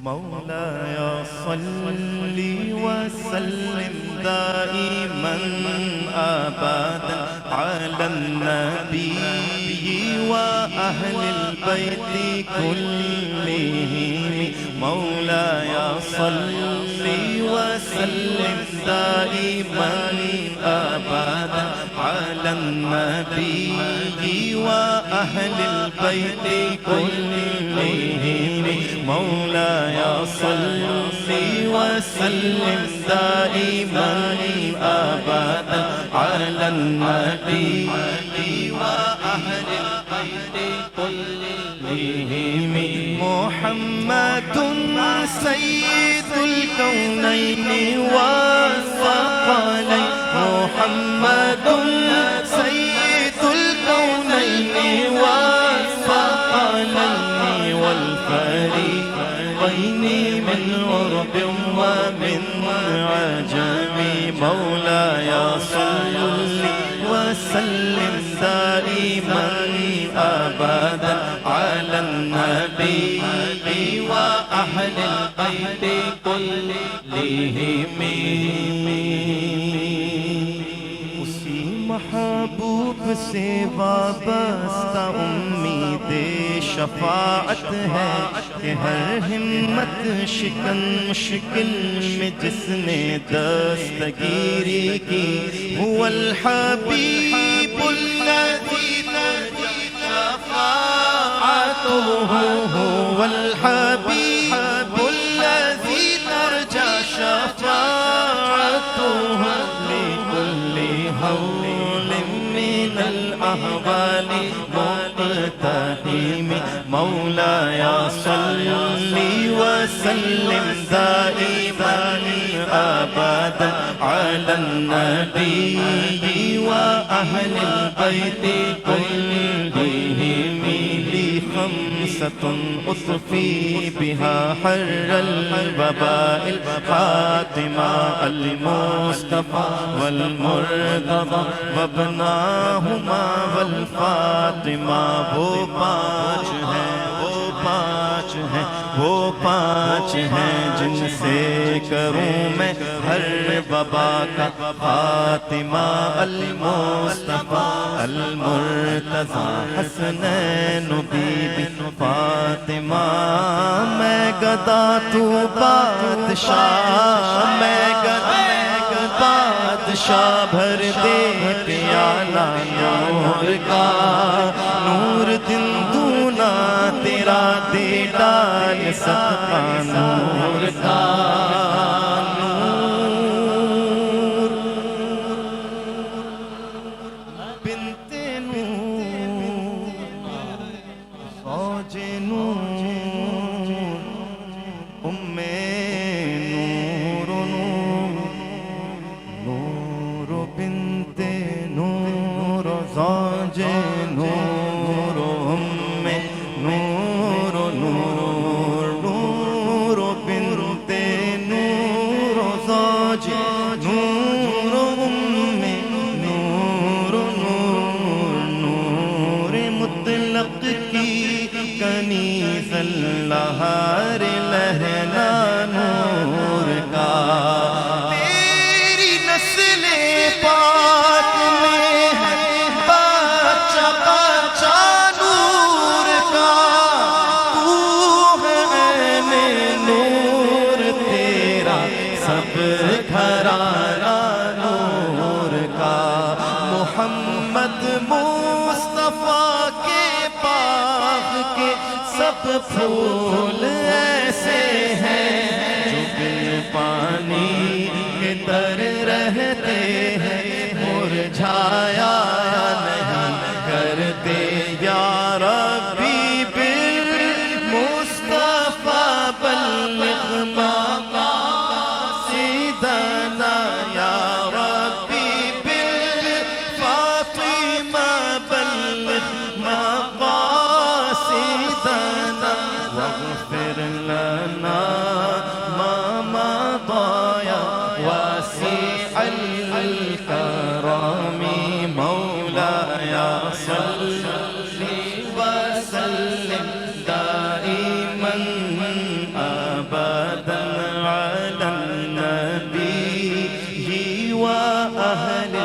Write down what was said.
مولاي صل وسلم دائما أبدا على النبي وأهل البيت كلهم. مولاي صل وسلم دائما أبدا على النبي وأهل البيت كلهم. مولاي صل وسلم دائما أبدا على النبي وأهل البيت كلهم. محمد سيد الكونين والثقلين. محمد سيد الكونين والثقلين والفريقين من غرب ومن عجم. مولاي صل وسلم دائما أبدا على النبي وأهل البيت كلهم. اسی محبوب سے وابستہ امید شفاعت ہے کہ ہر ہمت شکن مشکل میں جس نے دستگیری کی. هو الحبیب الذی ترجی شفاعته. هو الحبیب الذی ترجی شفاعته لكل هول من الأهوال مقتحم. مولاي صل وسلم دائما أبدا على النبي وأهل البيت كلهم. لي خمسة أطفي بها حر الوباء. الفاطمة المصطفى والمرتضى وابناهما والفاطمة. وہ پانچ ہیں جن سے کروں میں ہر وبا کا خاتمہ. المصطفى المرتضى حسنین بی بی فاطمہ. میں گدا تو بادشاہ، میں گدا بادشاہ بھر دے پیالہ نور کا. نور دن دونا تیرا دے ڈال سکتا نور کا. نور بنت نور زوج نور ام نور. نور بنت نور زوج نور ام نور. نور نور بنت نور زوج نور ام نور. نور نور مطلق کی کنیز اللہر لہنا نور کا. تیری نسل پاک میں ہے بچہ بچہ نور کا. تو ہے عین نور تیرا سب گھرانہ نور کا. محمد مصطفیٰ کے باغ کے سب پھول ایسے ہیں جو بن پانی کے تر رہتے ہیں. مرجھایا نہیں کرتے یا ربی بالمصطفیٰ بلغ مقاصدنا. یا ربی بالفاطمہ بلغ مقاصدنا. واغفر لنا ما مضى واسع الكرم. مولاي صل وسلم دائما أبدا أهل